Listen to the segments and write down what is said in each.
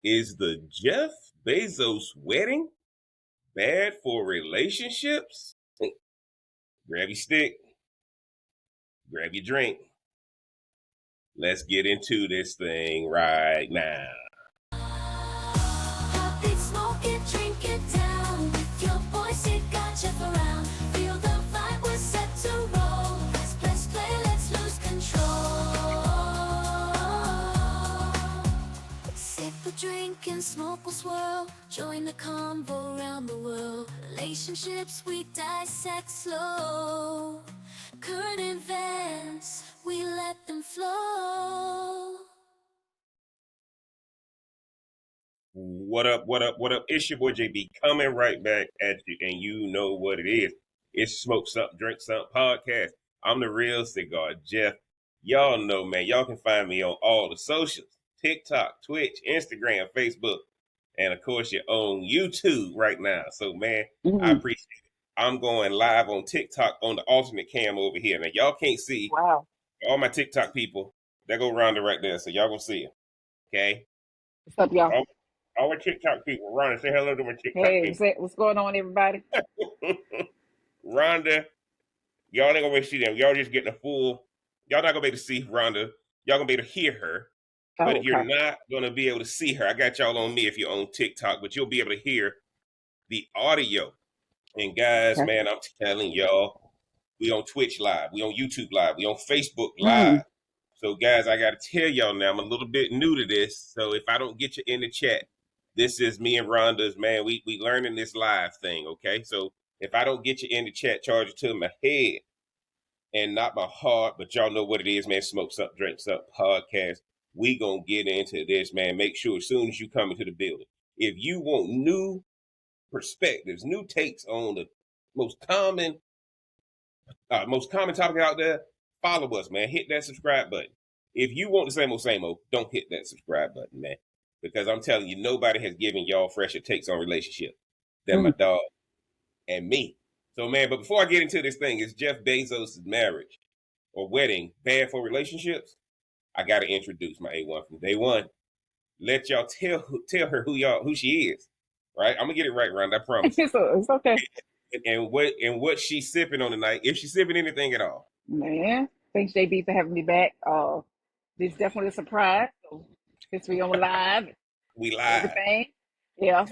Is the Jeff Bezos wedding bad for relationships? Grab your stick, grab your drink. Let's get into this thing right now. Hot beat, smoke it, drink it down. With your voice, it got Jeff around. Feel the vibe, we're set to roll. Let's play, let's lose control. Sip a drink and smoke will swirl. Join the convo around the world. Relationships we dissect slow. Current events, we let them flow. What up, what up, what up? It's your boy JB coming right back at you, and you know what it is. It's Smoke Something, Drink Something podcast. I'm the real cigar Jeff. Y'all know, man, y'all can find me on all the socials. TikTok, Twitch, Instagram, Facebook, and of course your own YouTube right now. So, man, I appreciate it. I'm going live on TikTok on the alternate cam over here. Now, y'all can't see Wow. all my TikTok people. There go Rhonda right there, so y'all gonna see her. Okay? What's up, y'all? All my TikTok people. Rhonda, say hello to my TikTok Hey, people. what's going on, everybody? Rhonda, y'all ain't gonna be able to see them. Y'all just getting a full. Y'all not gonna be able to see Rhonda. Y'all gonna be able to hear her, but Oh, you're okay. not gonna be able to see her. I got y'all on me if you're on TikTok, but you'll be able to hear the audio. And guys, Okay. man, I'm telling y'all, we on Twitch Live, we on YouTube Live, we on Facebook Live. So, guys, I gotta tell y'all now, I'm a little bit new to this. So if I don't get you in the chat, this is me and Rhonda's, man. We learning this live thing, okay? So if I don't get you in the chat, charge it to my head and not my heart, but y'all know what it is, man. Smoke Something, Drink Something podcast. We gonna get into this, man. Make sure as soon as you come into the building, if you want new perspectives, new takes on the most common topic out there, follow us, man. Hit that subscribe button. If you want the same old, don't hit that subscribe button, man. Because I'm telling you, nobody has given y'all fresher takes on relationships than my dog and me. So, man, but before I get into this thing, is Jeff Bezos' marriage or wedding bad for relationships? I got to introduce my A1 from day one. Let y'all tell her who she is, right? I'm gonna get it right, Rhonda. I promise. It's okay. And what she's sipping on tonight, if she's sipping anything at all. Man, thanks, JB, for having me back. This is definitely a surprise. So, since we on live, We live. everything. Yeah.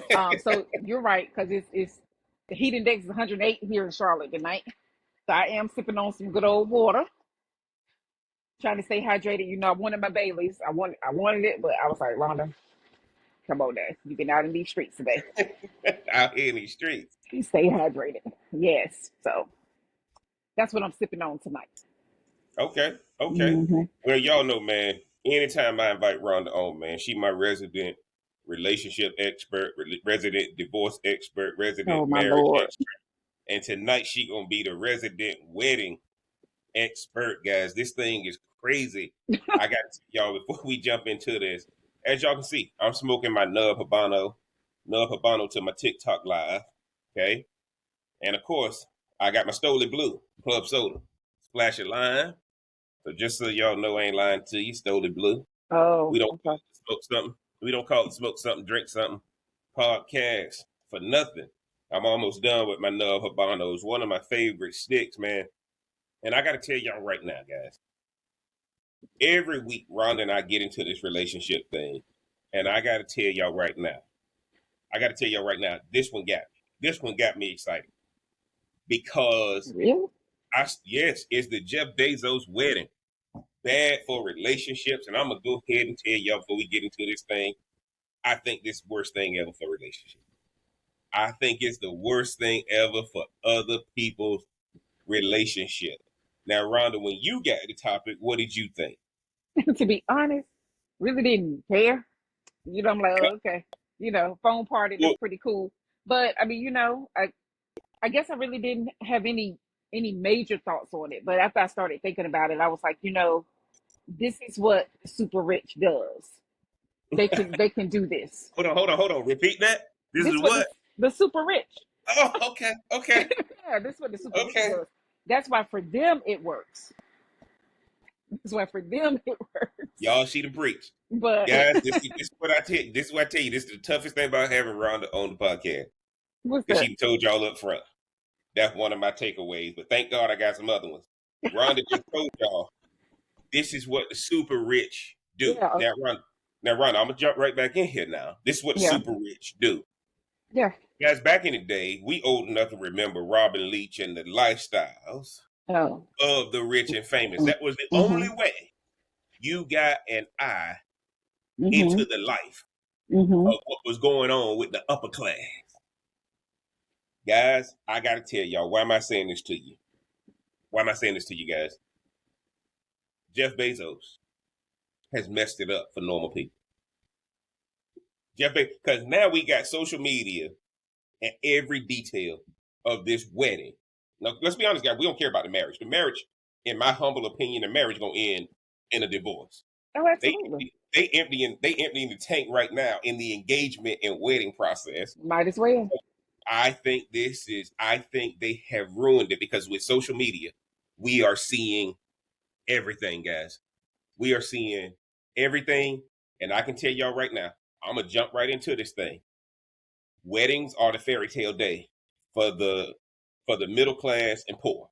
So you're right, because it's the heat index is 108 here in Charlotte tonight. So I am sipping on some good old water, trying to stay hydrated. You know, I wanted my Baileys. I wanted it, but I was like, Rhonda, come on, now. You've been out in these streets today. Out here in these streets. Stay hydrated. Yes. So that's what I'm sipping on tonight. Okay. Mm-hmm. Well, y'all know, man, anytime I invite Rhonda on, man, she my resident relationship expert, resident divorce expert, resident Oh my marriage Lord. expert. And tonight she gonna be the resident wedding expert, guys. This thing is crazy. I got to tell y'all before we jump into this. As y'all can see, I'm smoking my Nub Habano to my TikTok live. Okay. And of course, I got my Stoli Blue Club Soda. Splash of lime. So just so y'all know, I ain't lying to you, Stoli Blue. Oh, We don't okay. smoke something. We don't call it Smoke Something, Drink Something podcast for nothing. I'm almost done with my Nub Habano. It's one of my favorite sticks, man. And I got to tell y'all right now, guys. Every week, Rhonda and I get into this relationship thing. And I got to tell y'all right now. This one got me excited. Because, Really? yes, it's the Jeff Bezos wedding. Bad for relationships. And I'm going to go ahead and tell y'all before we get into this thing, I think this is the worst thing ever for relationships. I think it's the worst thing ever for other people's relationship. Now, Rhonda, when you got the topic, what did you think? To be honest, really didn't care. You know, I'm like, oh, okay. You know, phone party, that's Well, pretty cool. But I mean, you know, I guess I really didn't have any major thoughts on it. But after I started thinking about it, I was like, you know, this is what the super rich does. They can do this. hold on. Repeat that. This This is is what what? the super rich. Oh, okay. Yeah, this is what the super rich Okay. does. That's why for them it works. That's why for them it works. Y'all see the breach. But Guys, this is what I tell you. This is what I tell you. This is the toughest thing about having Rhonda on the podcast. what's Because that? she told y'all up front. That's one of my takeaways. But thank God I got some other ones. Rhonda just told y'all this is what the super rich do. Yeah, Rhonda, I'm gonna jump right back in here now. This is what the yeah, super rich do. yeah. Guys, back in the day, we old enough to remember Robin Leach and the lifestyles Oh, of the rich and famous. That was the only mm-hmm, way you got an eye mm-hmm, into the life mm-hmm. of what was going on with the upper class. Guys, I gotta tell y'all, why am I saying this to you? Why am I saying this to you guys? Jeff Bezos has messed it up for normal people. Because now we got social media and every detail of this wedding. Now, let's be honest, guys, we don't care about the marriage. The marriage, in my humble opinion, the marriage gonna end in a divorce. Oh, They absolutely. emptying the tank right now in the engagement and wedding process. Might as well. I think they have ruined it because with social media, we are seeing everything, guys. We are seeing everything. And I can tell y'all right now, I'm gonna jump right into this thing. Weddings are the fairy tale day for the middle class and poor,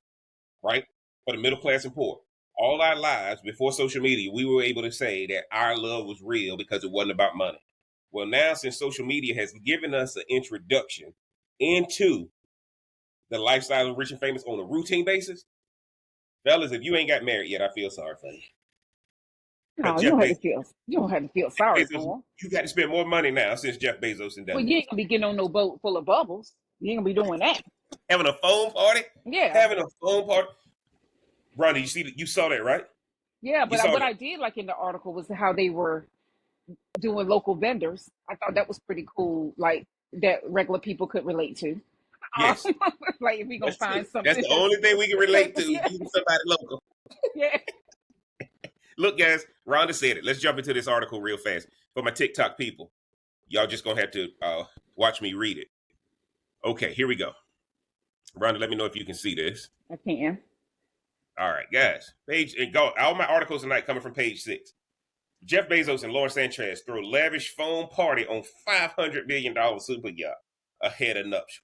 right? For the middle class and poor. All our lives before social media, we were able to say that our love was real because it wasn't about money. Well, now since social media has given us an introduction into the lifestyle of rich and famous on a routine basis, fellas, if you ain't got married yet, I feel sorry for you. No, Because Jeff Bezos, you don't have to feel sorry Bezos, for him. you got to spend more money now since Jeff Bezos and Well, done you this. ain't gonna be getting on no boat full of bubbles. You ain't gonna be doing that. Having a phone party, Yeah, having a phone party. Ronnie, you saw that, right? yeah. You But saw what that. I did like in the article was how they were doing local vendors. I thought that was pretty cool. Like that regular people could relate to. Um, Yes, like if we gonna that's true. find That's something the that's only thing we can relate to. yeah, Using somebody local. yeah. Look, guys, Rhonda said it. Let's jump into this article real fast. For my TikTok people, y'all just gonna have to watch me read it. Okay, here we go. Rhonda, let me know if you can see this. I can. All right, guys. Page and go. All my articles tonight coming from page 6. Jeff Bezos and Lawrence Sanchez throw lavish phone party on $500 million super yacht ahead of nuptials.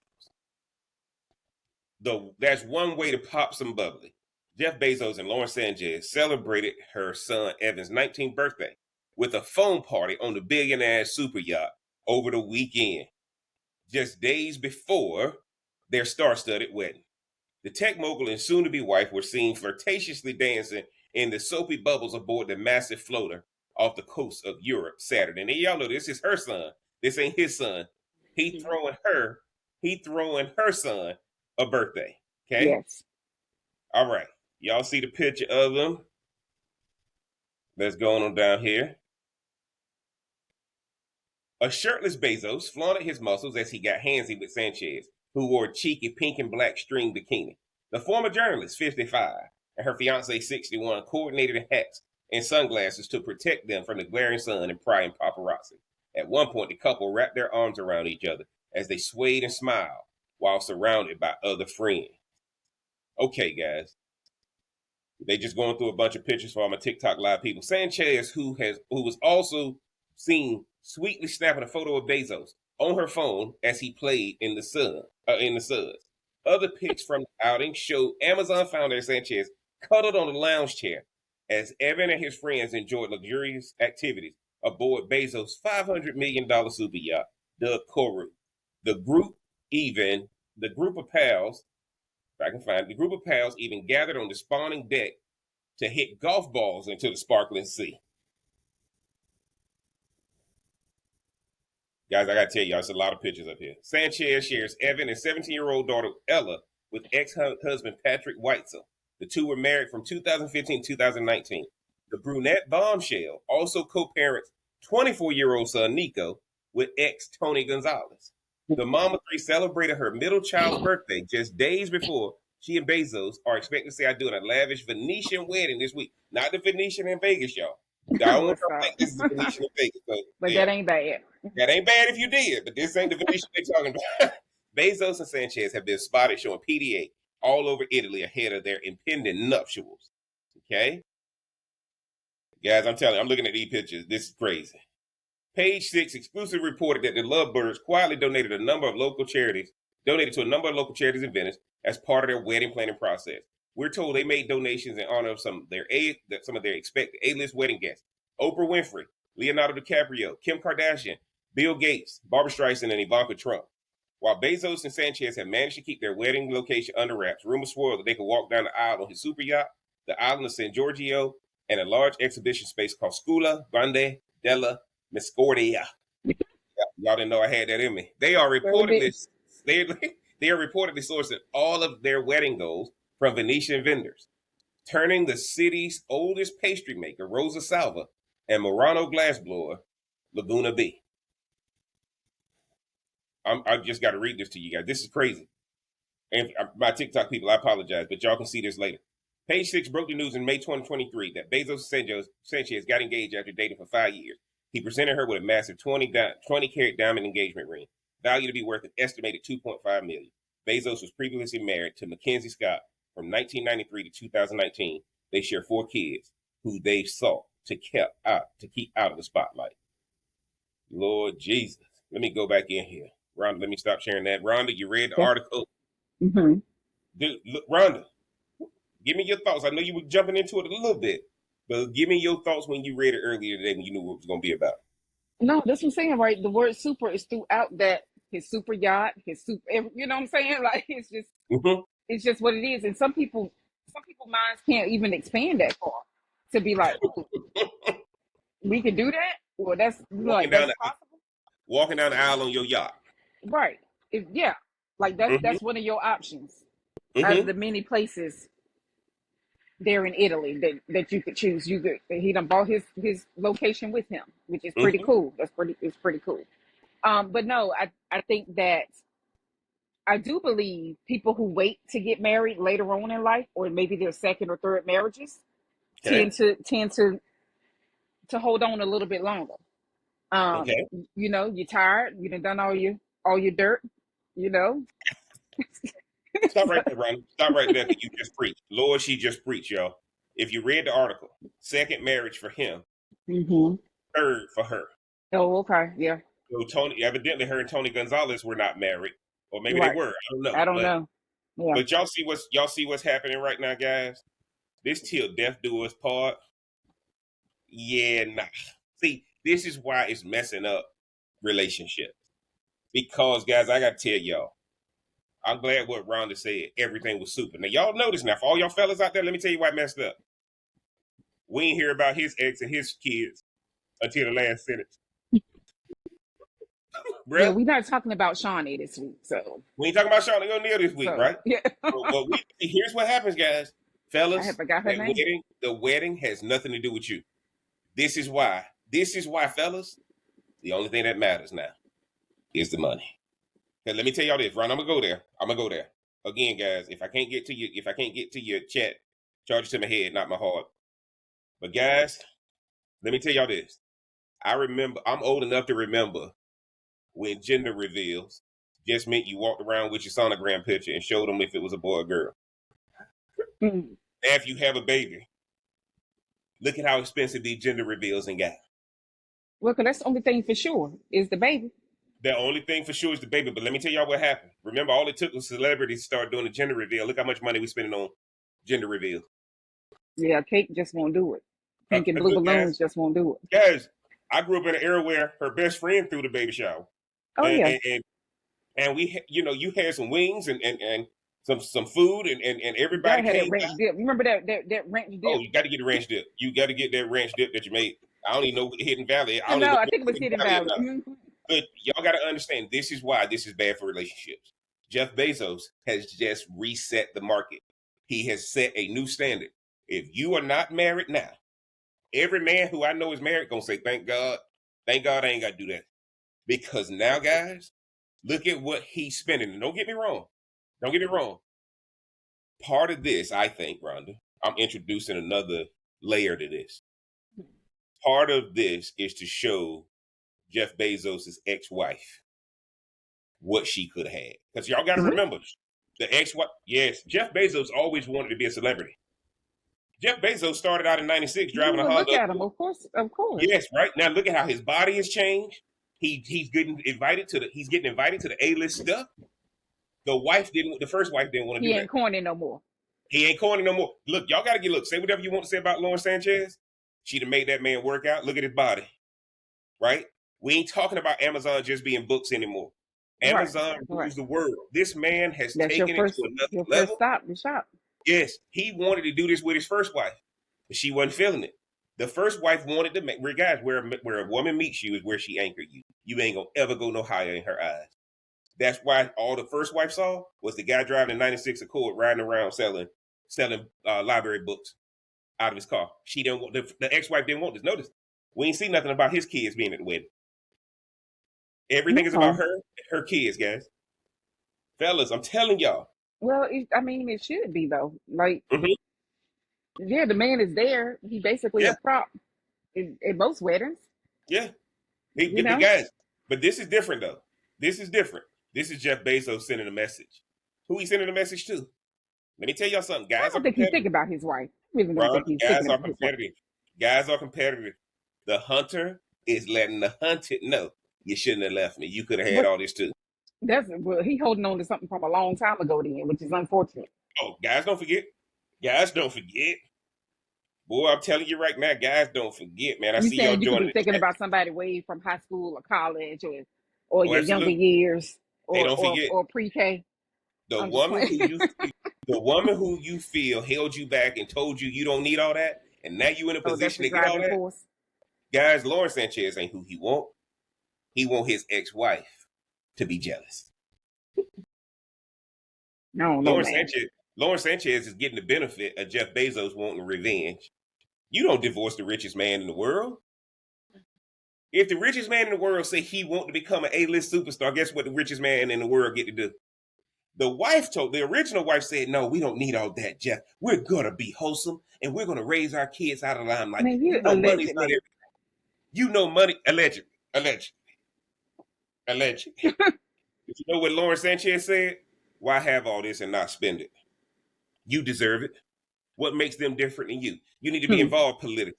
That's one way to pop some bubbly. Jeff Bezos and Lawrence Sanchez celebrated her son Evan's 19th birthday with a phone party on the billionaire super yacht over the weekend, just days before their star-studded wedding. The tech mogul and soon-to-be wife were seen flirtatiously dancing in the soapy bubbles aboard the massive floater off the coast of Europe Saturday. And y'all know this is her son. This ain't his son. He throwing her son a birthday. Okay? Yes. All right. Y'all see the picture of them? Let's go on down here. A shirtless Bezos flaunted his muscles as he got handsy with Sanchez, who wore a cheeky pink and black string bikini. The former journalist, 55, and her fiance, 61, coordinated hats and sunglasses to protect them from the glaring sun and prying paparazzi. At one point, the couple wrapped their arms around each other as they swayed and smiled while surrounded by other friends. Okay, guys. They just going through a bunch of pictures for all my TikTok live people. Sanchez, who was also seen sweetly snapping a photo of Bezos on her phone as he played in the suds. Other pics from the outing showed Amazon founder Sanchez cuddled on a lounge chair as Evan and his friends enjoyed luxurious activities aboard Bezos' $500 million super yacht, dubbed Koru. The group the group of pals, if I can find it, the group of pals even gathered on the spawning deck to hit golf balls into the sparkling sea. Guys, I gotta tell y'all, there's a lot of pictures up here. Sanchez shares Evan and 17-year-old daughter Ella with ex-husband Patrick Weitzel. The two were married from 2015 to 2019. The brunette bombshell also co-parents 24-year-old son Nico with ex Tony Gonzalez. The mama three celebrated her middle child's birthday just days before she and Bezos are expected to say I do in a lavish Venetian wedding this week. Not the Venetian in Vegas, y'all. I don't want What's y'all to up? think this is the Venetian in Vegas. So, But yeah, that ain't bad. that ain't bad if you did, but this ain't the Venetian they talking about. Bezos and Sanchez have been spotted showing PDA all over Italy ahead of their impending nuptials. Okay? Guys, I'm telling you, I'm looking at these pictures. This is crazy. Page 6 exclusively reported that the Lovebirds quietly donated to a number of local charities in Venice as part of their wedding planning process. We're told they made donations in honor of some of their expected A-list wedding guests: Oprah Winfrey, Leonardo DiCaprio, Kim Kardashian, Bill Gates, Barbara Streisand, and Ivanka Trump. While Bezos and Sanchez have managed to keep their wedding location under wraps, rumors swirl that they could walk down the aisle on his super yacht, the island of San Giorgio, and a large exhibition space called Scuola Grande della Miscordia. Y'all didn't know I had that in me. They are reportedly they they are reportedly sourcing all of their wedding goals from Venetian vendors, turning the city's oldest pastry maker, Rosa Salva, and Murano glassblower, Laguna B. I just got to read this to you guys. This is crazy. And my TikTok people, I apologize, but y'all can see this later. Page 6 broke the news in May 2023 that Bezos and Sanchez got engaged after dating for 5 years. He presented her with a massive 20-carat diamond engagement ring, valued to be worth an estimated $2.5 million. Bezos was previously married to Mackenzie Scott from 1993 to 2019. They share 4 kids, who they sought to keep out of the spotlight. Lord Jesus. Let me go back in here. Rhonda, let me stop sharing that. Rhonda, you read the article. Mm-hmm. Dude, look, Rhonda, give me your thoughts. I know you were jumping into it a little bit, but give me your thoughts when you read it earlier today when you knew what it was going to be about. No, that's what I'm saying, right? The word super is throughout that, his super yacht, his super, you know what I'm saying? Like, Mm-hmm. it's just what it is. And some people minds can't even expand that far to be like, oh, we can do that? Well, that's Walking like, down that's the possible. walking down the aisle on your yacht. Right. Yeah. Like Mm-hmm. that's one of your options out of Mm-hmm. the many places there in Italy that you could choose. He done bought his location with him, which is pretty Mm-hmm. cool. It's pretty cool. But no, I think that I do believe people who wait to get married later on in life, or maybe their second or third marriages, Okay. tend to hold on a little bit longer. Um, Okay. you're tired. You done all your dirt. You know. Stop right there, Rhonda. Stop right there because you just preached. Lord, she just preached, y'all. If you read the article, second marriage for him, Mm-hmm. third for her. Oh, okay, yeah, So Tony, evidently, her and Tony Gonzalez were not married, or maybe they right. were. I don't know. I don't But know. Yeah. but y'all see what's happening right now, guys. This till death do us part. Yeah, nah. See, this is why it's messing up relationships. Because, guys, I gotta tell y'all, I'm glad what Rhonda said. Everything was super. Now, y'all notice now, for all y'all fellas out there, let me tell you why I messed up. We ain't hear about his ex and his kids until the last sentence. Yeah, Bruh, we're not talking about Shawnee this week, so we ain't talking about Sean O'Neal this week, right? yeah. But here's what happens, guys. I had Fellas, forgot her name. the wedding has nothing to do with you. This is why. This is why, fellas, the only thing that matters now is the money. Okay, let me tell y'all this, Ron. I'm gonna go there. Again, guys. If I can't get to your chat, charge it to my head, not my heart. But guys, let me tell y'all this. I'm old enough to remember when gender reveals just meant you walked around with your sonogram picture and showed them if it was a boy or girl. Mm. If you have a baby, look at how expensive these gender reveals and got. Well, 'cause that's the only thing for sure is the baby. The only thing for sure is the baby. But let me tell y'all what happened. Remember, all it took was celebrities to start doing the gender reveal. Look how much money we spending on gender reveals. Yeah, cake just won't do it. Pink and blue Look, balloons just won't do it. guys, I grew up in an era where her best friend threw the baby shower, Oh and yeah, and we, you had some wings and some food, and you everybody gotta have that came ranch out. dip. Remember that ranch Oh, dip? you got to get the ranch dip. You got to get that ranch dip that you made. I don't even know Hidden Valley. I I don't even know. know I if think it it's was Hidden Hidden Valley or Valley. not. Mhm. But y'all got to understand, this is why this is bad for relationships. Jeff Bezos has just reset the market. He has set a new standard. If you are not married now, every man who I know is married gonna say, thank God I ain't got to do that. Because now, guys, look at what he's spending. And don't get me wrong. Don't get me wrong. Part of this, I think, Rhonda, I'm introducing another layer to this. Part of this is to show Jeff Bezos' ex-wife what she could have had. Because y'all got to Mhm. remember, the ex-wife, yes, Jeff Bezos always wanted to be a celebrity. Jeff Bezos started out in '96 driving a Well, look Honda at him. Accord. Of course, of course. Yes, right now look at how his body has changed. He's getting invited to the A-list stuff. The first wife didn't want to He do that. ain't corny no more. He ain't corny no more. Look, y'all gotta get say whatever you want to say about Lauren Sanchez. She'd have made that man work out. Look at his body. Right? We ain't talking about Amazon just being books anymore. Amazon rules the world. This man has That's taken it to another first level. stop, the shop. Yes, he wanted to do this with his first wife, but she wasn't feeling it. The first wife wanted to make, guys, where a woman meets you is where she anchored you. You ain't gonna ever go no higher in her eyes. That's why all the first wife saw was the guy driving a '96 Accord, riding around selling library books out of his car. She didn't want the ex-wife didn't want this. Notice, we ain't see nothing about his kids being at the wedding. Everything is about her and her kids, guys. Fellas, I'm telling y'all. Well, it should be though. Like, Mhm. yeah, the man is there. He basically Yeah, a prop in most weddings. yeah. You But know, guys, but this is different though. This is different. This is Jeff Bezos sending a message. Who he sending a message to? Let me tell y'all something. I Guys are don't think he's competitive. thinking about his wife. I really don't Ron, think he's guys thinking are about his wife. competitive. Guys are competitive. The hunter is letting the hunted know you shouldn't have left me. You could have had But all this too. he holding on to something from a long time ago then, which is unfortunate. Oh, guys, don't forget. Guys, don't forget. Boy, I'm telling you right now, guys, don't forget, man. I You see y'all saying you could joining be the thinking chat. about somebody way from high school or college or Oh, your younger absolutely. years Hey, or don't or, forget or pre-K. the I'm just woman playing. who you the woman who you feel held you back and told you don't need all that, and now you in a So that's position the to get all driving that. force. Guys, Lauren Sanchez ain't who he want. He want his ex-wife to be jealous. I don't know, man. Lauren Sanchez is getting the benefit of Jeff Bezos wanting revenge. You don't divorce the richest man in the world. If the richest man in the world say he want to become an A-list superstar, guess what the richest man in the world get to do? The original wife said, no, we don't need all that, Jeff. We're going to be wholesome and we're going to raise our kids out of limelight. Man, you You know, money's not allegedly. everything. You know, money, allegedly. But you know what Lauren Sanchez said? Why have all this and not spend it? You deserve it. What makes them different than you? You need to be Hmm. involved politically.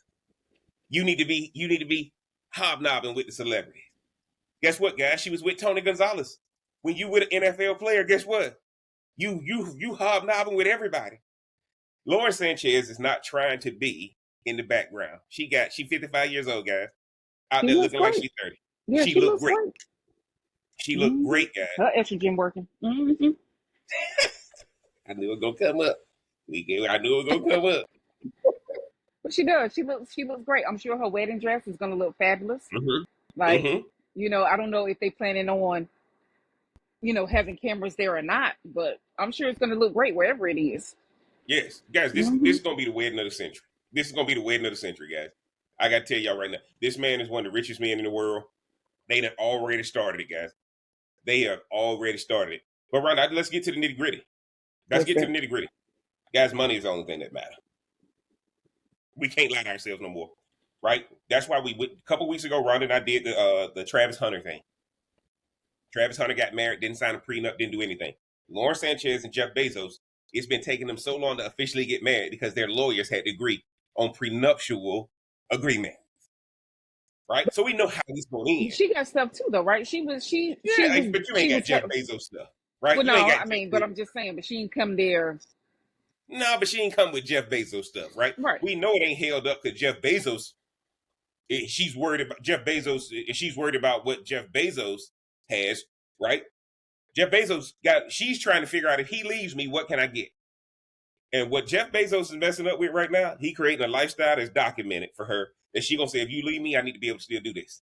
You need to be hobnobbing with the celebrities. Guess what, guys? She was with Tony Gonzalez. When you with an NFL player, guess what? You hobnobbing with everybody. Lauren Sanchez is not trying to be in the background. She 55 years old, guys. Out She there looks looking like great. she's 30. Yeah, She she looked looks great. great. She looked great, guys. Her estrogen working. Mm-hmm. I knew it was gonna come up. I knew it was gonna come up. But she does. She looks great. I'm sure her wedding dress is gonna look fabulous. Mm-hmm. Like, Mm-hmm. I don't know if they planning on, having cameras there or not, but I'm sure it's gonna look great wherever it is. Yes, guys. This Mm-hmm. is gonna be the wedding of the century. This is gonna be the wedding of the century, guys. I gotta tell y'all right now. This man is one of the richest men in the world. They have already started it, guys. They have already started it. But right now, let's get to the nitty gritty. Let's What's get to that? the nitty gritty. Guys, money is the only thing that matters. We can't lie to ourselves no more, right? That's why a couple weeks ago, Ron and I did the Travis Hunter thing. Travis Hunter got married, didn't sign a prenup, didn't do anything. Lauren Sanchez and Jeff Bezos, it's been taking them so long to officially get married because their lawyers had to agree on prenuptial agreement, right? So we know how this going to end. She got stuff too, though, right? Yeah, but you ain't got Jeff Well, Bezos stuff, right? You ain't no, got I Jeff mean, but Bezos. I'm just saying, but she didn't come there, No, but she ain't come with Jeff Bezos stuff, right? right? We know it ain't held up because Jeff Bezos. She's worried about Jeff Bezos. She's worried about what Jeff Bezos has, right? Jeff Bezos she's trying to figure out if he leaves me, what can I get? And what Jeff Bezos is messing up with right now, he creating a lifestyle that's documented for her that she gonna say, if you leave me, I need to be able to still do this.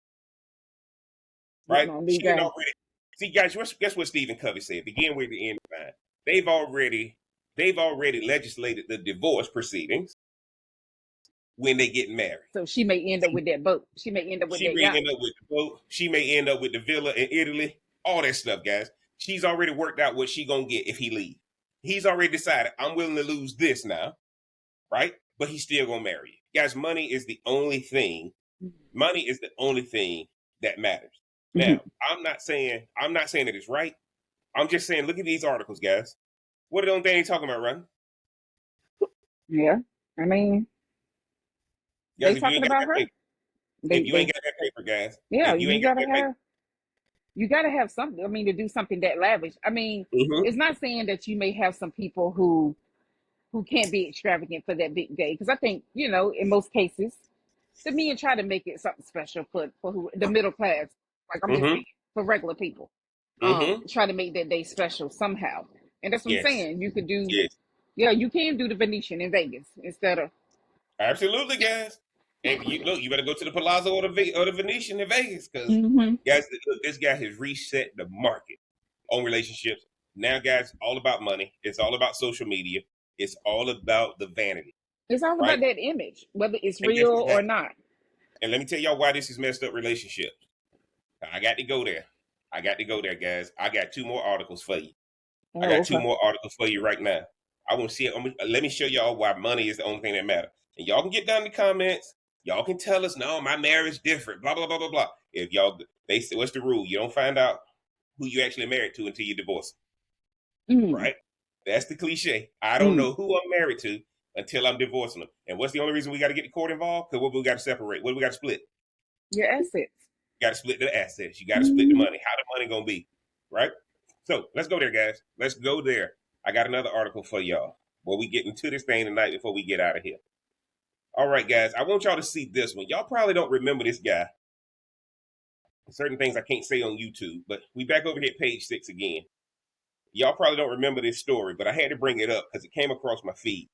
Right? No, new She didn't guy. already see, guys, guess what Stephen Covey said? Begin with the end line. They've already legislated the divorce proceedings when they get married. So she may end up with that boat. She may end up with She that may yacht. end up with the boat. She may end up with the villa in Italy. All that stuff, guys. She's already worked out what she gonna get if he leaves. He's already decided I'm willing to lose this now, right? But he's still gonna marry you. Guys, money is the only thing. Money is the only thing that matters. Now, I'm not saying that it's right. I'm just saying, look at these articles, guys. What are the only thing they talking about, right? Yeah, I mean, Guys, they if you ain't talking got about that her. paper, if you ain't got that paper, guys, Yeah, if you ain't got that paper, you gotta have something. I mean, to do something that lavish. I mean, mm-hmm, it's not saying that you may have some people who can't be extravagant for that big day, because I think in most cases the men try to make it something special for who the middle class. Like I'm just mm-hmm, saying, for regular people, mm-hmm, try to make that day special somehow. And that's what I'm yes, saying. You could do, yes. yeah, you can do the Venetian in Vegas instead of. Absolutely, guys. Hey, you look, you better go to the Palazzo or the Venetian in Vegas because Hmm. guys, look, this guy has reset the market on relationships. Now, guys, all about money. It's all about social media. It's all about the vanity, It's all right? about that image, whether it's And guess real what, or guys? not. And let me tell y'all why this has messed up relationships. I got to go there. I got to go there, guys. I got two more articles for you. I Oh, got two okay. more articles for you right now. I want to see it. Let me show y'all why money is the only thing that matters. And y'all can get down in the comments. Y'all can tell us, no, my marriage different. Blah blah blah blah blah. If y'all, they say, what's the rule? You don't find out who you actually married to until you divorce, Mm, right? That's the cliche. I don't mm. know who I'm married to until I'm divorcing them. And what's the only reason we got to get the court involved? Because what we got to separate? What do we got to split? Your assets. You got to split the assets. You got to split the Mm. money. How the money gonna be, right? So let's go there, guys. Let's go there. I got another article for y'all. Well, we get into this thing tonight before we get out of here. All right, guys. I want y'all to see this one. Y'all probably don't remember this guy. Certain things I can't say on YouTube, but we back over here at page 6 again. Y'all probably don't remember this story, but I had to bring it up because it came across my feed.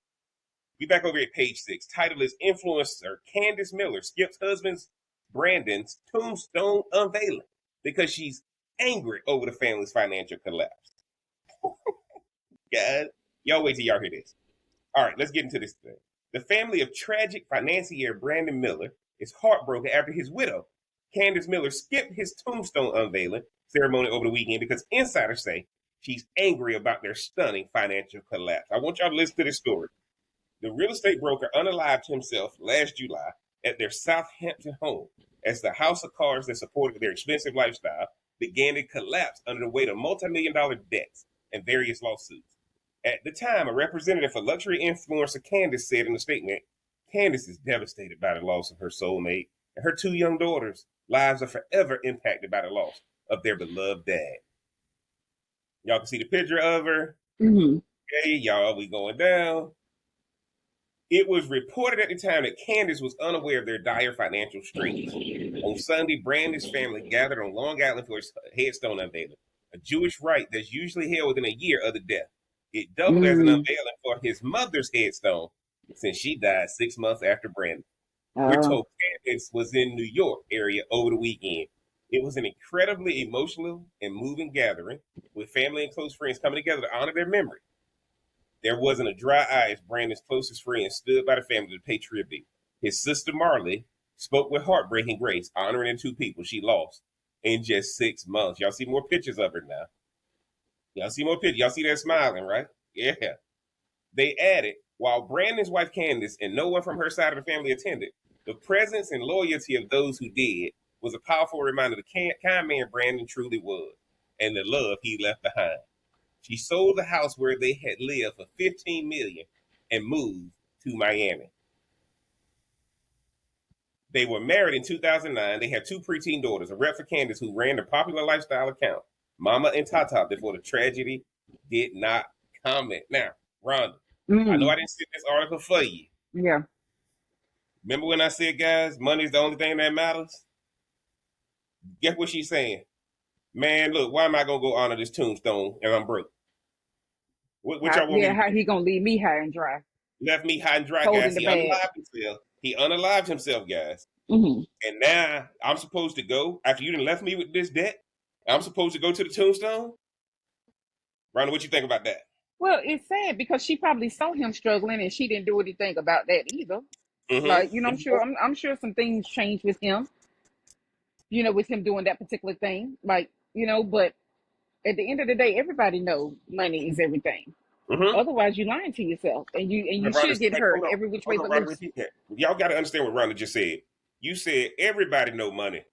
We back over here at page 6. Title is Influencer Candace Miller skips husband's Brandon's tombstone unveiling because she's angry over the family's financial collapse. Guys, y'all wait till y'all hear this. All right, let's get into this thing. The family of tragic financier Brandon Miller is heartbroken after his widow, Candace Miller, skipped his tombstone unveiling ceremony over the weekend because insiders say she's angry about their stunning financial collapse. I want y'all to listen to this story. The real estate broker unalived himself last July at their Southampton home as the house of cards that supported their expensive lifestyle began to collapse under the weight of multi-million-dollar debts and various lawsuits. At the time, a representative for luxury influencer Candace said in a statement, Candace is devastated by the loss of her soulmate, and her two young daughters' lives are forever impacted by the loss of their beloved dad. Y'all can see the picture of her. Mm. Hey, y'all, we going down. It was reported at the time that Candace was unaware of their dire financial straits. On Sunday, Brandon's family gathered on Long Island for his headstone unveiling, a Jewish rite that's usually held within a year of the death. It doubled as an Mm. unveiling for his mother's headstone since she died 6 months after Brandon. We're Oh. told Candace was in New York area over the weekend. It was an incredibly emotional and moving gathering with family and close friends coming together to honor their memory. There wasn't a dry eye as Brandon's closest friends stood by the family to pay tribute. His sister Marley spoke with heartbreaking grace, honoring the two people she lost in just 6 months. Y'all see more pictures of her now. Y'all see more pictures. Y'all see that smiling, right? Yeah. They added, while Brandon's wife Candace and no one from her side of the family attended, the presence and loyalty of those who did was a powerful reminder of the kind man Brandon truly was and the love he left behind. She sold the house where they had lived for 15 million and moved to Miami. They were married in 2009. They had two preteen daughters, a rep for Candace who ran the popular lifestyle account, Mama and Tata, before the tragedy did not comment. Now, Rhonda, I know Mm. I didn't send this article for you. Yeah. Remember when I said, guys, money's the only thing that matters? Guess what she's saying? Man, look, why am I going to go honor this tombstone and I'm broke? What How, y'all want me yeah. to How do? he gonna leave me high and dry, Left me high and dry, holding guys. the He bag? unalived himself. He unalived himself, guys. Hmm. And now I'm supposed to go after you done left me with this debt. I'm supposed to go to the tombstone. Rhonda, what you think about that? Well, it's sad because she probably saw him struggling and she didn't do anything about that either. Like, I'm Mm-hmm. sure, I'm sure some things changed with him. With him doing that particular thing. Like, but at the end of the day, everybody knows money is everything. Mm-hmm. Otherwise, you're lying to yourself, and you But Rhonda, should get hold hurt on, every which way hold on, but Rhonda, loose. repeat that. Y'all got to understand what Rhonda just said. You said everybody know money.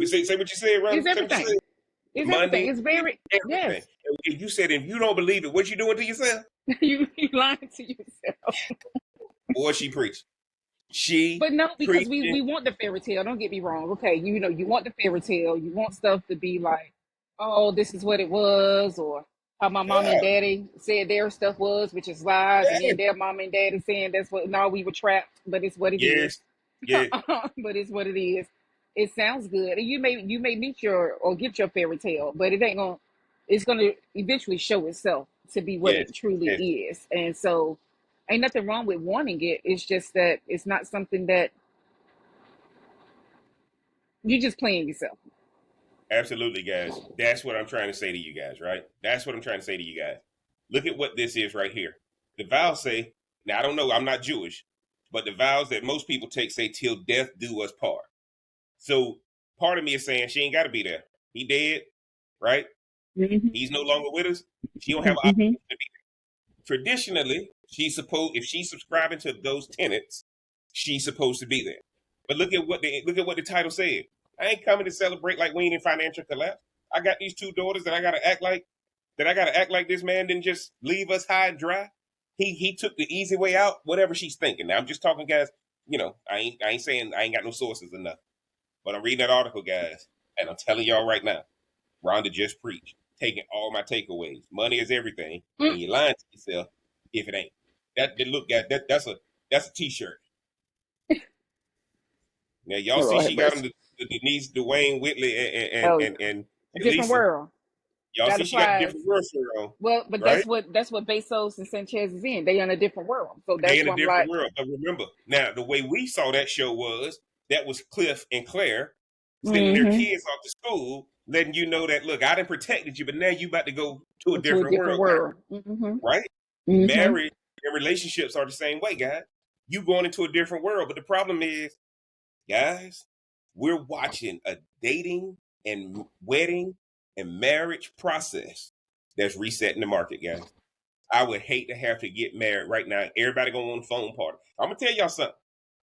Say what you said, It's Rhonda. Say what you everything. said. It's everything. Money It's is very everything. yes. And you said if you don't believe it, what you doing to yourself? You lying to yourself. Boy, she preached. She But no, because preaching. we want the fairy tale. Don't get me wrong. Okay, you know, you want the fairy tale. You want stuff to be like, oh, this is what it was, or how my mom Yeah, and daddy said their stuff was, which is lies, and yeah. then their mom and daddy saying that's what. No, we were trapped, but it's what it is. Yes, yes, But it's what it is. It sounds good, and you may meet your or get your fairy tale, but it ain't gonna. It's gonna eventually show itself to be what yes, it truly yes. is, and so ain't nothing wrong with wanting it. It's just that it's not something that you're just playing yourself. Absolutely, guys. That's what I'm trying to say to you guys, right? That's what I'm trying to say to you guys. Look at what this is right here. The vows say, now I don't know, I'm not Jewish, but the vows that most people take say, till death do us part. So part of me is saying she ain't got to be there. He dead, right? Mm-hmm. He's no longer with us. She don't have an Mm-hmm. obligation to be there. Traditionally, she's supposed, if she's subscribing to those tenets, she's supposed to be there. But look at what the title said. I ain't coming to celebrate like we ain't in financial collapse. I got these two daughters that I gotta act like this man didn't just leave us high and dry. He took the easy way out, whatever she's thinking. Now I'm just talking, guys. I ain't saying I ain't got no sources enough. But I'm reading that article, guys, and I'm telling y'all right now, Rhonda just preached, taking all my takeaways. Money is everything, and you're lying to yourself if it ain't. Look, guys, that's a t-shirt. Now y'all Oh, see Lord she have got him mercy. the Denise Dwayne Whitley and Oh, and and, and different Lisa. world. Y'all That see she got the applies. different world shirt on, Well, but right? that's what Bezos and Sanchez is in. They in a different world. So They that's in a why I'm different like, world. But remember, now the way we saw that show was that was Cliff and Claire sending their mm-hmm, kids off to school, letting you know that look, I done protected you, but now you about to go to a into a different different world, guys. world. Mm-hmm. Right? Mm-hmm. Marriage and relationships are the same way, guys. You going into a different world, but the problem is, guys, we're watching a dating and wedding and marriage process that's resetting the market, guys. I would hate to have to get married right now. Everybody going on the phone party. I'm gonna tell y'all something.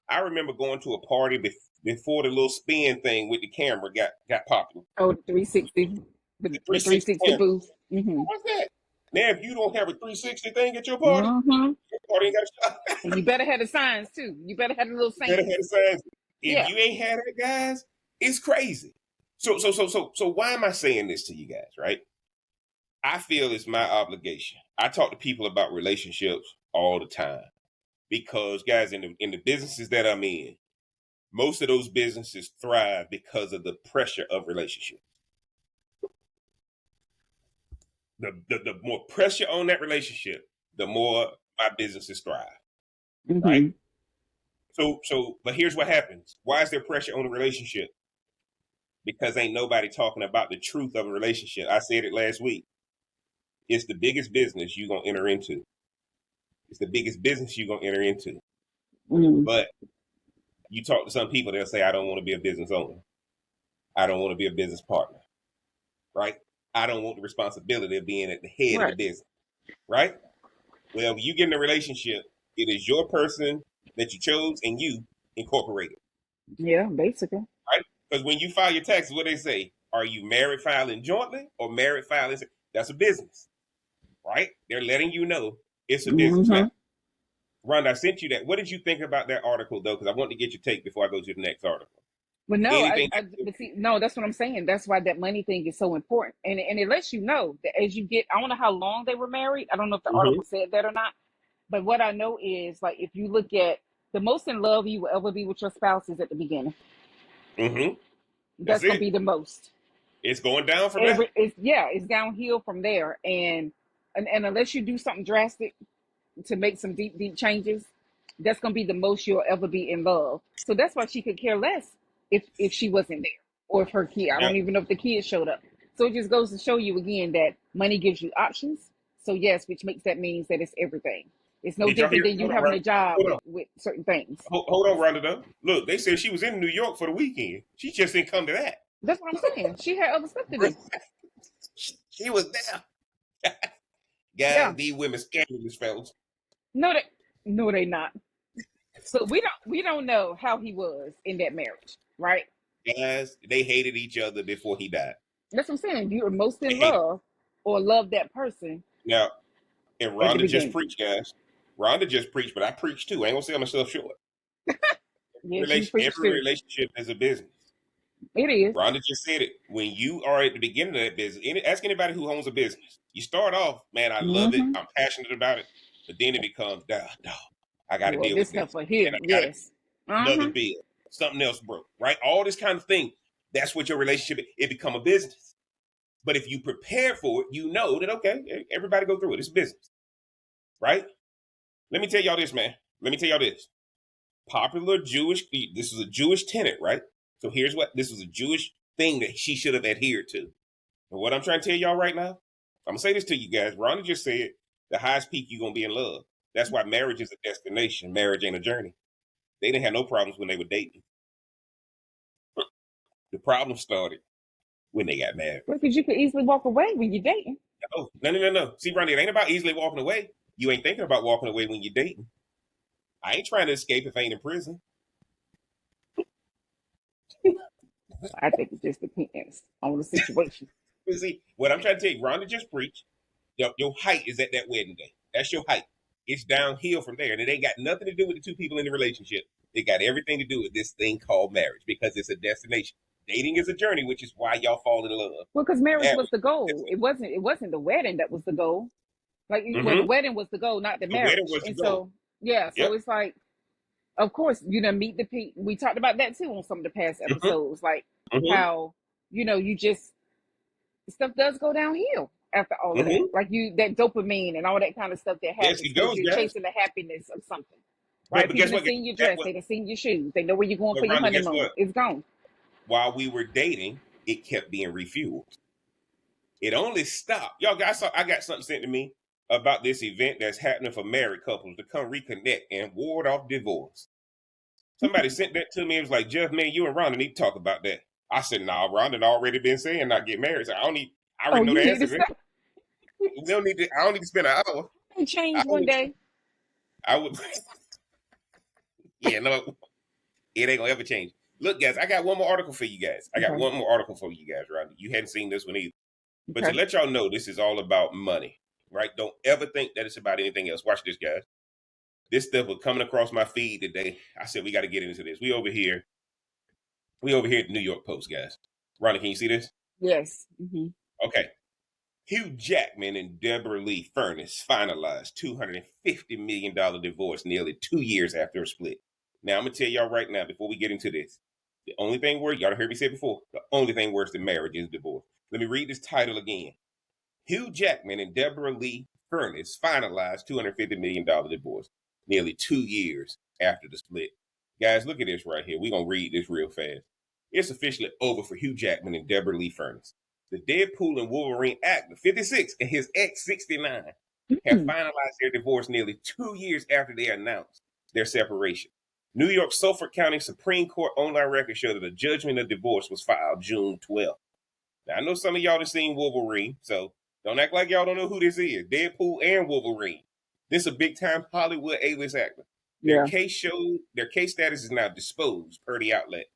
I remember going to a party before the little spin thing with the camera got popular. Oh, the 360, The the 360 360 camera. booth. Mm-hmm. What's that? Now, if you don't have a 360 thing at Mm-hmm. your party ain't got a shot. And you better have the signs too. You better have the little Better have sayings. the signs. If Yeah. you ain't had it, guys, it's crazy. So why am I saying this to you guys, right? I feel it's my obligation. I talk to people about relationships all the time because, guys, in the businesses that I'm in, most of those businesses thrive because of the pressure of relationships. The more pressure on that relationship, the more my businesses thrive, right? Mm-hmm. But here's what happens. Why is there pressure on the relationship? Because ain't nobody talking about the truth of a relationship. I said it last week. It's the biggest business you're gonna enter into. It's the biggest business you're gonna enter into. Mm-hmm. But you talk to some people, they'll say, I don't want to be a business owner. I don't want to be a business partner, right? I don't want the responsibility of being at the head of the Right. business, right? Well, when you get in a relationship, it is your person that you chose and you incorporated, Yeah, basically. right? Because when you file your taxes, what they say, are you married filing jointly or married filing? That's a business, right? They're letting you know it's a business. Now, Mm-hmm. Rhonda, I sent you that. What did you think about that article, though? Because I want to get your take before I go to the next article. But no, Anything? but see, no, that's what I'm saying. That's why that money thing is so important, and it lets you know that as you get, I don't know how long they were married. I don't know if the Mm-hmm. article said that or not. But what I know is, like, if you look at the most in love you will ever be with your spouse is at the beginning. Mm-hmm. That's That's gonna it. be the most. It's going down from there. It's downhill from there, and unless you do something drastic to make some deep changes, that's gonna be the most you'll ever be in love. So that's why she could care less if she wasn't there or if her kid. I Now, don't even know if the kid showed up. So it just goes to show you again that money gives you options. So yes, which makes that means that it's everything. It's no did y'all different hear? than you Hold on, having Rhonda. a job Hold on. with certain things. Hold on, Rhonda. Though. Look, they said she was in New York for the weekend. She just didn't come to that. That's what I'm saying. She had other stuff to do. She was there. Yeah. Guys, these women scandalous, fellas. No, they not. So we don't know how he was in that marriage, right? Guys, they hated each other before he died. That's what I'm saying. You are most They in hated. love or love that person Now, and at the Rhonda just beginning. preached, guys. Rhonda just preached, but I preach too. I ain't gonna sell myself short. Yes, you preach Every too. relationship is a business. It is. Rhonda just said it. When you are at the beginning of that business, ask anybody who owns a business. You start off, man, I love it. Mm-hmm. I'm passionate about it. But then it becomes, I got to Well, deal this with this. heifer here. And I got Yes. another Uh-huh. bill. Something else broke, right? All this kind of thing. That's what your relationship, it become a business. But if you prepare for it, you know that, okay, everybody go through it. It's business, right? Let me tell y'all this, man. Let me tell y'all this. Popular Jewish, this is a Jewish tenet, right? So here's what, this was a Jewish thing that she should have adhered to. And what I'm trying to tell y'all right now, I'm going to say this to you guys. Rhonda just said the highest peak you're going to be in love. That's why marriage is a destination. Marriage ain't a journey. They didn't have no problems when they were dating. The problem started when they got married. Well, because you could easily walk away when you're dating. Oh, no. See, Rhonda, it ain't about easily walking away. You ain't thinking about walking away when you're dating. I ain't trying to escape if I ain't in prison. I think it just depends on the situation. You see, what I'm trying to tell you, Rhonda just preached. Your height is at that wedding day. That's your height. It's downhill from there. And it ain't got nothing to do with the two people in the relationship. It got everything to do with this thing called marriage because it's a destination. Dating is a journey, which is why y'all fall in love. Well, because marriage was Marriage the is goal. It wasn't the wedding that was the goal. Like, well, the mm-hmm. wedding was the goal, not the The wedding marriage. was the And goal. so, yeah, so Yep. it's like, of course, meet the people. We talked about that too on some of the past Mm-hmm. episodes, like Mm-hmm. how, you just, stuff does go downhill after all of that. Mm-hmm. Like that dopamine and all that kind of stuff that Yes, happens it because goes, you're guys. chasing the happiness of something. Right? But People guess have what? seen your That dress, was, they've seen your shoes, they know where you're going but for your Rhonda, guess honeymoon. what? It's gone. While we were dating, it kept being refueled. It only stopped. Y'all, guys, I got something sent to me about this event that's happening for married couples to come reconnect and ward off divorce. Somebody sent that to me. It was like, Jeff, man, you and Rhonda need to talk about that. I said, nah, Rhonda had already been saying not get married. So I Oh, already know you the need answer to to that. stop I don't need to spend an hour. and I change one would, day. I would, yeah, no, it ain't gonna ever change. Look, guys, I got one more article for you guys. I got Okay. one more article for you guys, Rhonda. You hadn't seen this one either. But to Okay. let y'all know, this is all about money, right? Don't ever think that it's about anything else. Watch this, guys. This stuff was coming across my feed today. I said, we got to get into this. We over here at the New York Post, guys. Ronnie, can you see this? Yes. Mm-hmm. Okay. Hugh Jackman and Deborah Lee Furness finalized $250 million divorce nearly 2 years after a split. Now, I'm going to tell y'all right now, before we get into this, the only thing worse, y'all heard me say before, the only thing worse than marriage is divorce. Let me read this title again. Hugh Jackman and Deborah Lee Furness finalized $250 million divorce nearly 2 years after the split. Guys, look at this right here. We're going to read this real fast. It's officially over for Hugh Jackman and Deborah Lee Furness. The Deadpool and Wolverine actor, 56, and his ex, 69, have Mm-hmm. finalized their divorce nearly 2 years after they announced their separation. New York Suffolk County Supreme Court online records show that a judgment of divorce was filed June 12th. Now, I know some of y'all have seen Wolverine, so don't act like y'all don't know who this is. Deadpool and Wolverine. This is a big time Hollywood A-list actor. Yeah. Their case status is now disposed per the outlet.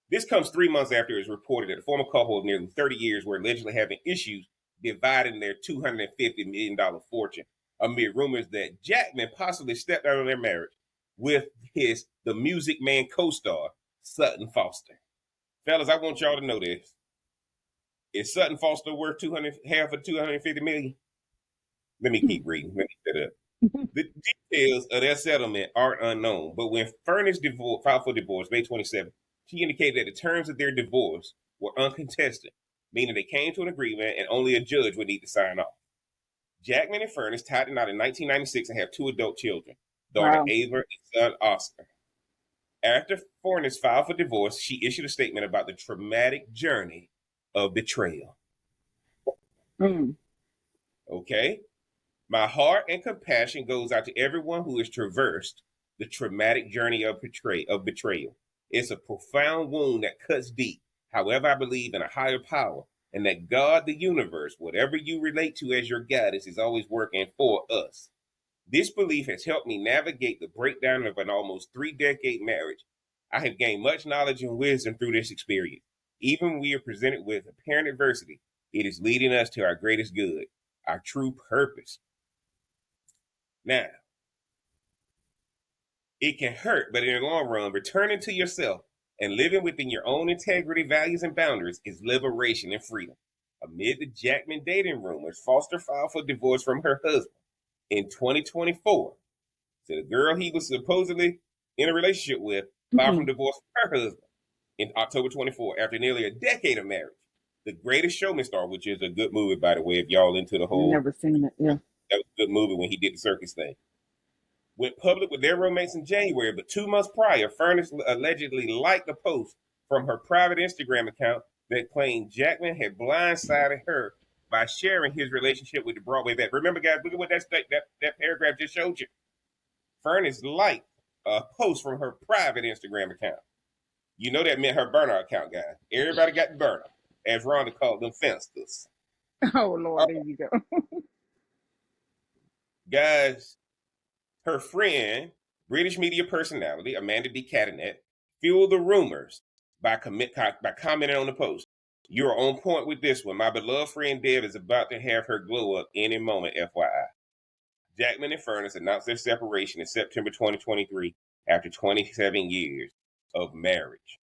This comes 3 months after it was reported that a former couple of nearly 30 years were allegedly having issues dividing their $250 million fortune amid rumors that Jackman possibly stepped out on their marriage with the Music Man co-star, Sutton Foster. Fellas, I want y'all to know this. Is Sutton Foster worth half of 250 million? Let me keep reading. Let me set up. The details of their settlement are unknown, but when Furness filed for divorce May 27th, she indicated that the terms of their divorce were uncontested, meaning they came to an agreement and only a judge would need to sign off. Jackman and Furness tied the knot in 1996 and have 2 adult children, daughter Wow. Ava and son Oscar. After Furness filed for divorce, she issued a statement about the traumatic journey of betrayal. Mm. Okay? My heart and compassion goes out to everyone who has traversed the traumatic journey of betrayal. It's a profound wound that cuts deep. However, I believe in a higher power and that God, the universe, whatever you relate to as your guidance, is always working for us. This belief has helped me navigate the breakdown of an almost 3-decade marriage. I have gained much knowledge and wisdom through this experience. Even when we are presented with apparent adversity, it is leading us to our greatest good, our true purpose. Now, it can hurt, but in the long run, returning to yourself and living within your own integrity, values, and boundaries is liberation and freedom. Amid the Jackman dating rumors, Foster filed for divorce from her husband in 2024. So the girl he was supposedly in a relationship with filed for divorce from her husband in October 24 after nearly a decade of marriage. The Greatest Showman star, which is a good movie, by the way, if y'all into the whole. Never seen it. Yeah. That was a good movie when he did the circus thing. Went public with their romance in January, but 2 months prior, Furness allegedly liked a post from her private Instagram account that claimed Jackman had blindsided her by sharing his relationship with the Broadway vet. Remember, guys, look at what that paragraph just showed you. Furness liked a post from her private Instagram account. You know that meant her burner account, guys. Everybody got the burner, as Rhonda called them fensters. Oh Lord, there you go. Guys, her friend, British media personality Amanda D. Cadenet, fueled the rumors by commenting on the post. You're on point with this one. My beloved friend Deb is about to have her glow up any moment, FYI. Jackman and Furness announced their separation in September 2023 after 27 years of marriage.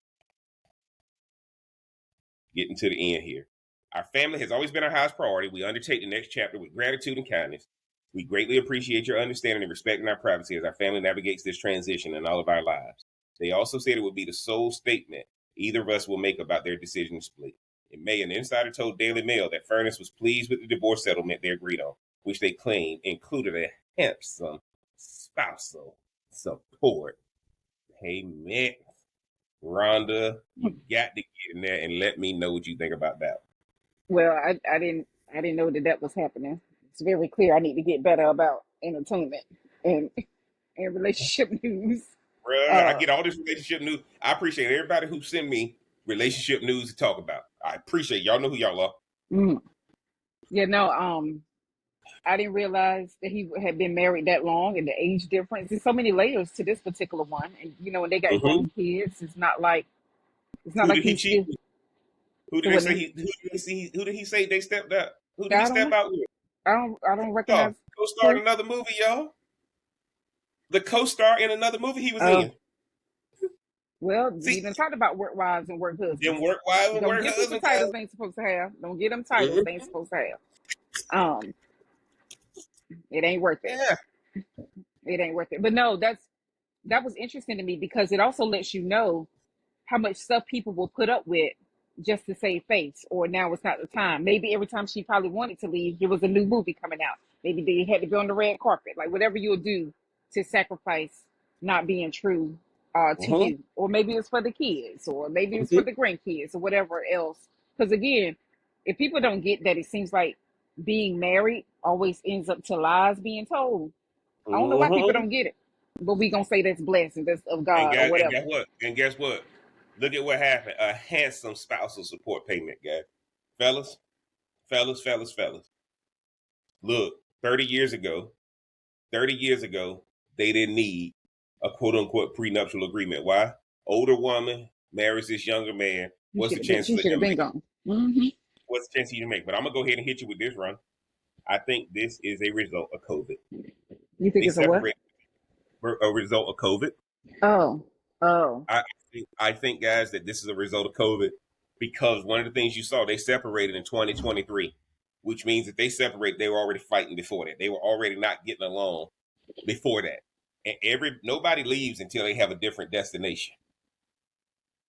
Getting to the end here. Our family has always been our highest priority. We undertake the next chapter with gratitude and kindness. We greatly appreciate your understanding and respecting our privacy as our family navigates this transition in all of our lives. They also said it would be the sole statement either of us will make about their decision to split. In May, an insider told Daily Mail that Furness was pleased with the divorce settlement they agreed on, which they claimed included a handsome spousal support payment. Rhonda, you got to get in there and let me know what you think about that. Well, I didn't know that was happening. It's very clear I need to get better about entertainment and relationship news. Bruh, I Uh, get all this relationship news. I appreciate everybody who send me relationship news to talk about. I appreciate y'all know who y'all are. mm, yeah, no, I didn't realize that he had been married that long and the age difference. There's so many layers to this particular one, and when they got Mm-hmm. grown kids, it's not Who like did he he's cheat still. with? Who So did they when say he? Who did he say they stepped out? Who did he I step don't, out with? I don't Oh, recognize co-star in who. another movie, y'all. The co-star in another movie he was Oh, in. well, See, we done talked about work wives and work them husbands. work wives and Don't work give people husbands, guys. titles they ain't supposed to have. Don't give them titles they ain't Mm-hmm. supposed to have. Um, it ain't worth it. Yeah. It ain't worth it. But no, that was interesting to me because it also lets you know how much stuff people will put up with just to save face, or now it's not the time. Maybe every time she probably wanted to leave, there was a new movie coming out. Maybe they had to be on the red carpet, like whatever you'll do to sacrifice not being true to Mm-hmm. you, or maybe it's for the kids, or maybe it's for Mm-hmm. the grandkids, or whatever else. Because again, if people don't get that, it seems like being married always ends up to lies being told. I don't know why people Mm-hmm. don't get it, but we gonna say that's blessing, that's of And God or guys, and whatever. guess what? And guess what? Look at what happened. A handsome spousal support payment, guys. Fellas, fellas. Look, 30 years ago, 30 years ago, they didn't need a quote unquote prenuptial agreement. Why? Older woman marries this younger man. You What's should the have been. chances She of should have him been making? gone. Hmm. What's the chance of you make? But I'm gonna go ahead and hit you with this run. I think this is a result of COVID. You think They it's a what? separate a result of COVID. Oh, oh, I think, guys, that this is a result of COVID because one of the things you saw, they separated in 2023, which means that they separated, they were already fighting before that. They were already not getting along before that. And nobody leaves until they have a different destination.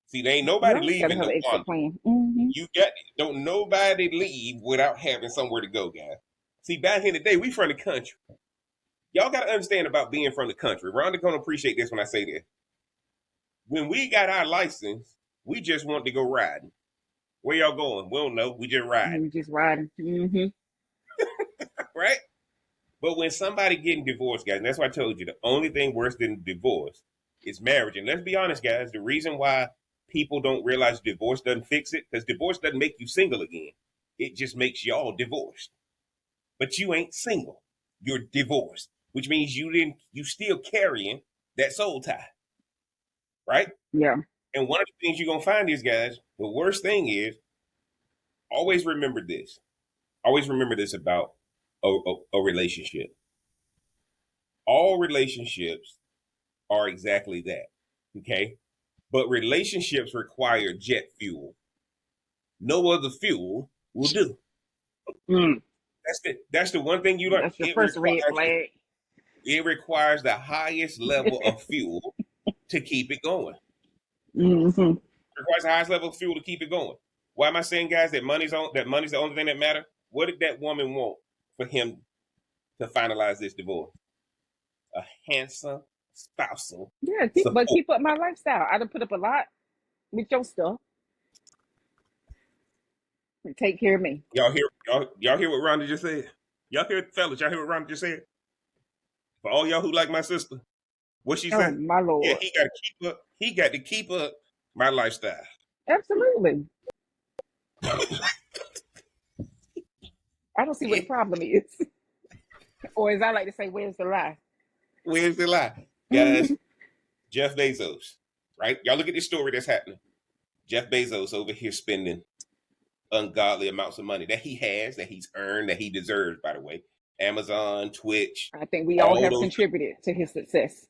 See, they ain't you nobody always got to leaving have no an exit Wanda. plan. Hmm. You got don't nobody leave without having somewhere to go, guys. See, back in the day, we from the country. Y'all got to understand about being from the country. Rhonda gonna appreciate this when I say this. When we got our license, we just want to go riding. Where y'all going? We don't know. We just riding, You just riding. Hmm. right? But when somebody getting divorced, guys, and that's why I told you the only thing worse than divorce is marriage. And let's be honest, guys, the reason why people don't realize divorce doesn't fix it, because divorce doesn't make you single again. It just makes y'all divorced. But you ain't single. You're divorced, which means you still carrying that soul tie, right? Yeah, And one of the things you're gonna find is, guys, the worst thing is always remember this. Always remember this about a relationship. All relationships are exactly that. Okay. But relationships require jet fuel. No other fuel will do. Mm. That's the one thing you learn. That's your first red flag. It requires the highest level of fuel to keep it going. Mm-hmm. It requires the highest level of fuel to keep it going. Why am I saying, guys, that money's the only thing that matters? What did that woman want for him to finalize this divorce? A handsome spousal Yeah, but support. keep up my lifestyle. I done put up a lot with your stuff. Take care of me. Y'all hear what Rhonda just said? Y'all hear, fellas, y'all hear what Rhonda just said? For all y'all who like my sister, what she Oh say? my Yeah, Lord. he got to keep up my lifestyle. Absolutely. I don't see what the problem is. Or as I like to say, where's the lie? Where's the lie? Guys, Mhm. Jeff Bezos, right? Y'all look at this story that's happening. Jeff Bezos over here spending ungodly amounts of money that he has, that he's earned, that he deserves, by the way. Amazon, Twitch, I think we all all have those, contributed to his success.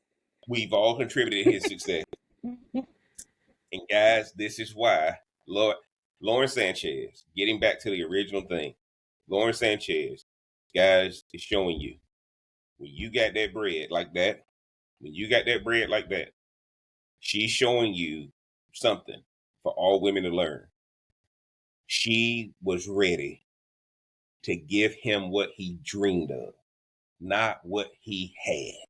we've all contributed to his success. And guys, this is why Lauren Sanchez, getting back to the original thing, Lauren Sanchez, guys, is showing you when you got that bread like that, she's showing you something for all women to learn. She was ready to give him what he dreamed of, not what he had.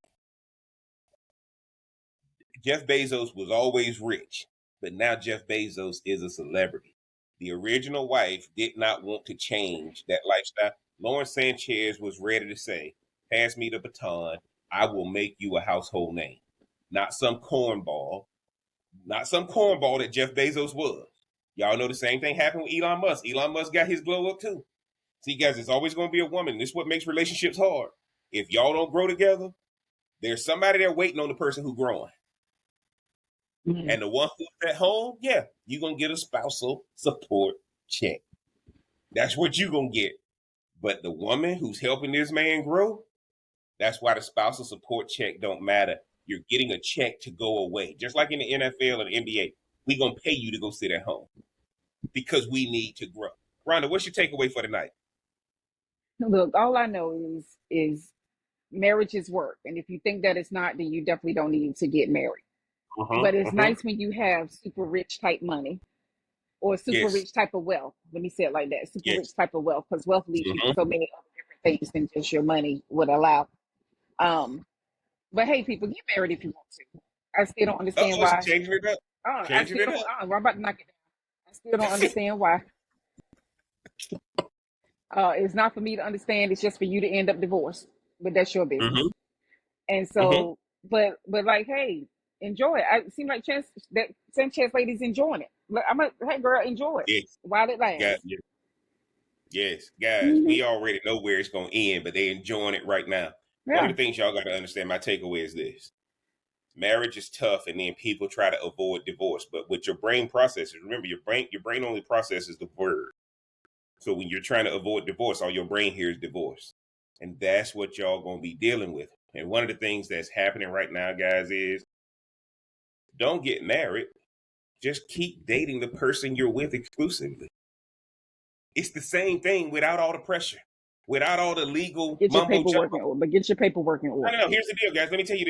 Jeff Bezos was always rich, but now Jeff Bezos is a celebrity. The original wife did not want to change that lifestyle. Lauren Sanchez was ready to say, pass me the baton. I will make you a household name. Not some cornball, that Jeff Bezos was. Y'all know the same thing happened with Elon Musk. Elon Musk got his glow up too. See, guys, it's always going to be a woman. This is what makes relationships hard. If y'all don't grow together, there's somebody there waiting on the person who's growing. Mhm. And the one who's at home, yeah, you're going to get a spousal support check. That's what you're going to get. But the woman who's helping this man grow, that's why the spousal support check don't matter. You're getting a check to go away. Just like in the NFL and the NBA, we're going to pay you to go sit at home because we need to grow. Rhonda, what's your takeaway for tonight? Look, all I know is marriage is work. And if you think that it's not, then you definitely don't need to get married. But it's Mm-hmm. nice when you have super rich type money or super Yes. rich type of wealth. Let me say it like that. Super Yes. rich type of wealth, because wealth leads you to Mm-hmm. so many other different things than just your money would allow. Um, but hey, people, get married if you want to. I still don't understand Uh-oh, she why. changing it up. I Changing still it don't. up. I'm about to knock it down. I still don't understand why. It's not for me to understand. It's just for you to end up divorced. But that's your business. Mm-hmm. And Mm-hmm. so, but like, hey, enjoy it. It seems like that Sanchez lady's enjoying it. Like, hey girl, enjoy it Yes. while it Got lasts. you. Yes, guys, Hmm. we already know where it's going to end, but they're enjoying it right now. One of Yeah. the things y'all got to understand, my takeaway is this. Marriage is tough, and then people try to avoid divorce. But with your brain processes, remember, your brain only processes the word. So when you're trying to avoid divorce, all your brain hears divorce. And that's what y'all going to be dealing with. And one of the things that's happening right now, guys, is don't get married. Just keep dating the person you're with exclusively. It's the same thing without all the pressure, without all the legal Get your mumbo paperwork jumbo. in order. But get your paperwork in order. No. Here's the deal, guys. Let me tell you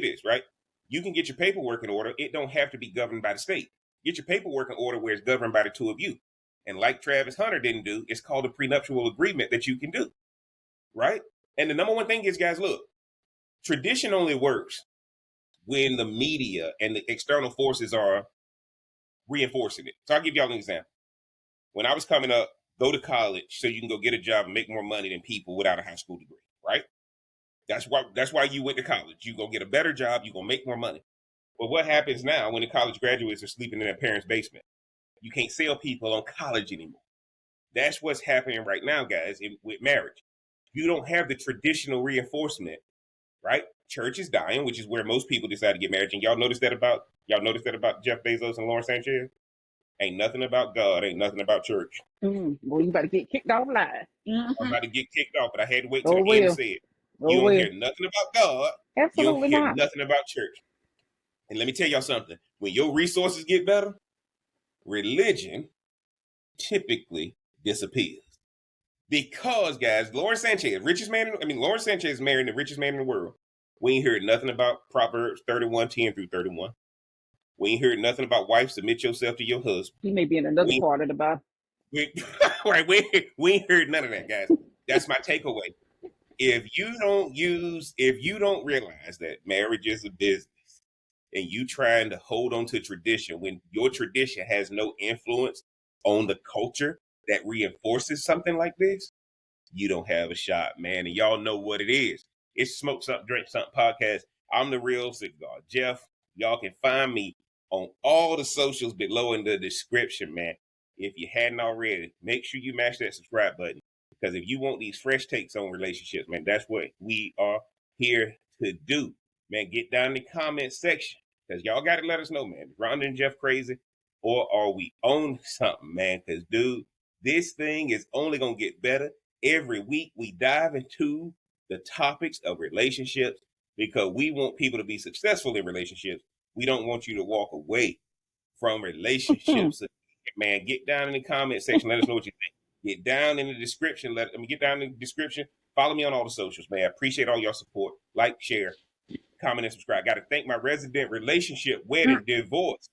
this. Right? You can get your paperwork in order. It don't have to be governed by the state. Get your paperwork in order where it's governed by the two of you. And like Travis Hunter didn't do, it's called a prenuptial agreement that you can do. Right? And the number one thing is, guys, look, tradition only works when the media and the external forces are reinforcing it. So I'll give y'all an example. When I was coming up, go to college so you can go get a job and make more money than people without a high school degree, right? That's why you went to college. You go get a better job, you gonna make more money. But what happens now when the college graduates are sleeping in their parents' basement? You can't sell people on college anymore. That's what's happening right now, guys, with marriage. You don't have the traditional reinforcement, right? Church is dying, which is where most people decide to get married. And y'all notice that about Jeff Bezos and Lauren Sanchez? Ain't nothing about God, ain't nothing about church. Well, you better get kicked off live. I'm Mm-hmm. about to get kicked off, but I had to wait till Oh the end to well. say it. Oh You don't well. hear nothing about God. You don't Absolutely hear not. nothing about church. And let me tell y'all something. When your resources get better, religion typically disappears. Because, guys, Lawrence Sanchez, Lawrence Sanchez is married the richest man in the world. We ain't heard nothing about Proverbs 31:10 through 31. We ain't heard nothing about wife, submit yourself to your husband. He may be in another We, part of the Bible. we, right, we ain't heard none of that, guys. That's my takeaway. If you don't realize that marriage is a business and you trying to hold on to tradition when your tradition has no influence on the culture that reinforces something like this, you don't have a shot, man. And y'all know what it is. It's Smoke Something, Drink Something podcast. I'm the real cigar, Jeff. Y'all can find me on all the socials below in the description, man. If you hadn't already, make sure you mash that subscribe button. Because if you want these fresh takes on relationships, man, that's what we are here to do. Man, get down in the comment section. Because y'all got to let us know, man. Is Rhonda and Jeff crazy? Or are we on something, man? Because, dude, this thing is only going to get better. Every week we dive into the topics of relationships because we want people to be successful in relationships. We don't want you to walk away from relationships. Man, get down in the comment section. Let us know what you think. Get down in the description. Get down in the description. Follow me on all the socials, man. I appreciate all your support. Like, share, comment, and subscribe. Got to thank my resident relationship, wedding, divorce,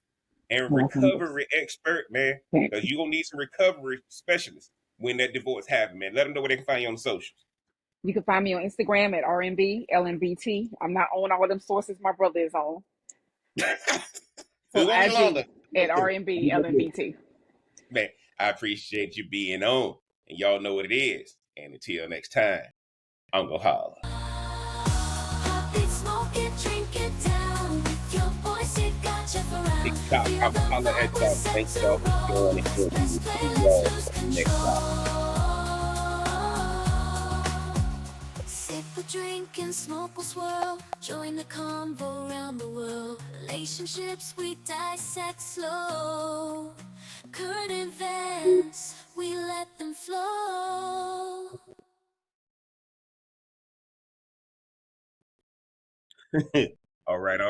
and recovery expert, man. Because you're going to need some recovery specialists when that divorce happens, man. Let them know where they can find you on the socials. You can find me on Instagram at RMB LNBT. I'm not on all them sources my brother is on. So Who on IG Yolanda? at RMB LNBT. Man, I appreciate you being on. And y'all know what it is. And until next time, I'm going to holler. Heartbeat, smoke it, drink it down. With your voice, it got you around. I'm Feel going the to holler flow at we're y'all. set Thank to y'all for roll. joining in. Let's See play, y'all let's lose on the next time. control. Sip a drink and smoke will swirl. Join the convo around the world. Relationships we dissect slow. Current events, we let them flow. All right.